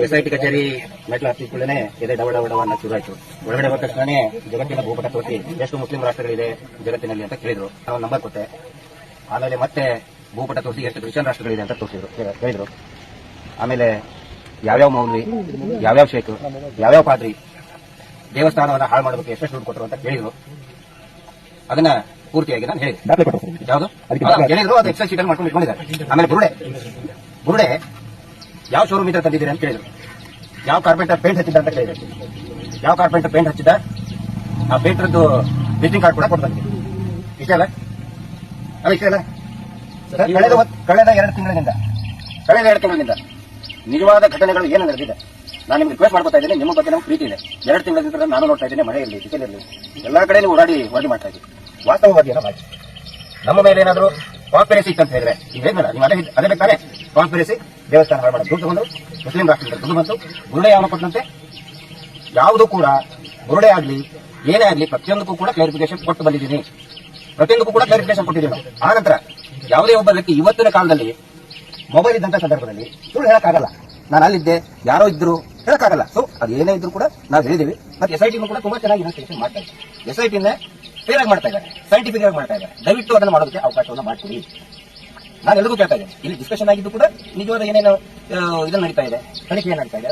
SIT ಕಚೇರಿ ಮೆಟ್ಲು ಹತ್ತಿಕೊಳ್ಳೇ ಎದೆ ಡವಡವಡವನ್ನ ಶುರುವಾಯಿತು. ಒಳಗಡೆ ಹೋದ ತಕ್ಷಣನೇ ಜಗತ್ತಿನ ಭೂಪಟ ತೋರಿಸಿ ಎಷ್ಟು ಮುಸ್ಲಿಂ ರಾಷ್ಟ್ರಗಳಿದೆ ಜಗತ್ತಿನಲ್ಲಿ ಅಂತ ಕೇಳಿದ್ರು. ನಾವು ನಂಬರ್ ಕೊಟ್ಟೆ. ಆಮೇಲೆ ಮತ್ತೆ ಭೂಪಟ ತೋರಿಸಿ ಎಷ್ಟು ಕ್ರಿಶ್ಚಿಯನ್ ರಾಷ್ಟ್ರಗಳಿದೆ ಅಂತ ಹೇಳಿದ್ರು. ಆಮೇಲೆ ಯಾವ್ಯಾವ ಮೌಲ್ವಿ, ಯಾವ್ಯಾವ ಶೇಖ್, ಯಾವ್ಯಾವ ಪಾದ್ರಿ ದೇವಸ್ಥಾನವನ್ನ ಹಾಳು ಮಾಡೋದಕ್ಕೆ ಎಷ್ಟು ದುಡ್ಡು ಕೊಟ್ಟರು ಅಂತ ಕೇಳಿದ್ರು. ಅದನ್ನ ಪೂರ್ತಿಯಾಗಿ ನಾನು ಹೇಳಿದೆ. ಯಾವುದು ಹೇಳಿದ್ರು ಅದು ಎಕ್ಸೆಲ್ ಶೀಟ್ ಅಲ್ಲಿ ಮಾಡ್ಕೊಂಡು ಇಟ್ಕೊಂಡಿದ್ದಾರೆ. ಆಮೇಲೆ ಬುರುಡೆ ಯಾವ ಶೋರೂಮ್ ಇದ್ರೆ ತಂದಿದ್ದೀರಿ ಅಂತ ಕೇಳಿದ್ರು. ಯಾವ ಕಾರ್ಪೆಂಟರ್ ಪೇಂಟ್ ಹಚ್ಚಿದ್ದ ಅಂತ ಕೇಳಿದ್ರು. ಯಾವ ಕಾರ್ಪೆಂಟರ್ ಪೇಂಟ್ ಹಚ್ಚಿದ್ದ ಆ ಪೇಂಟರ್ದು ವಿಸಿಟಿಂಗ್ ಕಾರ್ಡ್ ಕೂಡ ಕೊಟ್ಟು ಬಂದಿದೆ. ಇಷ್ಟೇ ಅಲ್ಲ ಕಳೆದ 2 ತಿಂಗಳಿನಿಂದ ನಿಜವಾದ ಘಟನೆಗಳು ಏನು ನಡೆದಿದೆ ನಾನು ನಿಮ್ಗೆ ರಿಕ್ವೆಸ್ಟ್ ಮಾಡ್ಕೊತಾ ಇದ್ದೀನಿ. ನಿಮ್ಮ ಬಗ್ಗೆ ನಮ್ಗೆ ಪ್ರೀತಿ ಇದೆ. 2 ತಿಂಗಳಿಂದ ನಾನು ನೋಡ್ತಾ ಇದ್ದೀನಿ. ಮಳೆಯಲ್ಲಿ ಬಿಸಿಲಲ್ಲಿ ಎಲ್ಲಾ ಕಡೆ ಓಡಾಡಿ ವರದಿ ಮಾಡ್ತಾ ಇದ್ದೀನಿ. ವಾಸ್ತವವಾದಿಯನ್ನು ಮಾಡಿ ನಮ್ಮ ಮೇಲೆ ಏನಾದರೂ ಕಾನ್ಸ್ಪಿರಸಿ ಅಂತ ಹೇಳಿದ್ರೆ ಈಗ ಹೇಳಿದ್ಮೇಲೆ ನೀವು ಅದೇ ಬೇಕಾದ್ರೆ ಕಾನ್ಸ್ಪಿರಸಿ ದೇವಸ್ಥಾನ ಹಾಳು ಮಾಡೋದು ದುಡ್ಡು ತಗೊಂಡು ಮುಸ್ಲಿಂ ರಾಷ್ಟ್ರದಿಂದ ದುಡ್ಡು ಬಂತು. ಬುರುಡೆ ಯಾವನು ಕೊಟ್ಟಂತೆ ಯಾವುದು ಕೂಡ ಬುರುಡೆ ಆಗಲಿ ಏನೇ ಆಗಲಿ ಪ್ರತಿಯೊಂದಕ್ಕೂ ಕೂಡ ಕ್ಲಾರಿಫಿಕೇಶನ್ ಕೊಟ್ಟು ಬಂದಿದ್ದೀನಿ. ಪ್ರತಿಯೊಂದಕ್ಕೂ ಕೂಡ ಕ್ಲಾರಿಫಿಕೇಶನ್ ಕೊಟ್ಟಿದ್ದೀವಿ ನಾವು. ಆನಂತರ ಯಾವುದೇ ಒಬ್ಬ ವ್ಯಕ್ತಿ ಇವತ್ತಿನ ಕಾಲದಲ್ಲಿ ಮೊಬೈಲ್ ಇದ್ದಂತ ಸಂದರ್ಭದಲ್ಲಿ ಸುಳ್ಳು ಹೇಳಕ್ಕಾಗಲ್ಲ. ನಾನು ಅಲ್ಲಿದ್ದೆ ಯಾರೋ ಇದ್ರು ಹೇಳಕ್ಕಾಗಲ್ಲ. ಸೊ ಅದು ಏನೇ ಇದ್ರು ಕೂಡ ನಾವು ಹೇಳಿದೀವಿ. ಮತ್ತೆ SIT ಕೂಡ ತುಂಬಾ ಚೆನ್ನಾಗಿ ಇನ್ವೆಸ್ಟಿಗೇಷನ್ ಮಾಡ್ತಾ ಇದ್ದಾರೆ. SIT ಕ್ಲಿಯರ್ ಆಗಿ ಮಾಡ್ತಾ ಇದ್ದಾರೆ, ಸೈಂಟಿಫಿಕ್ ಆಗಿ ಮಾಡ್ತಾ ಇದ್ದಾರೆ. ದಯವಿಟ್ಟು ಅದನ್ನು ಮಾಡೋದಕ್ಕೆ ಅವಕಾಶವನ್ನು ಮಾಡಿಕೊಡಿ. ನಾನು ಎಲ್ರಿಗೂ ಕೇಳ್ತಾ ಇದ್ದೇನೆ. ಇಲ್ಲಿ ಡಿಸ್ಕಷನ್ ಆಗಿದ್ದು ಕೂಡ ನಿಜವಾದ ಏನೇನು ಇದನ್ನು ನಡೀತಾ ಇದೆ, ತನಿಖೆ ನಡೀತಾ ಇದೆ.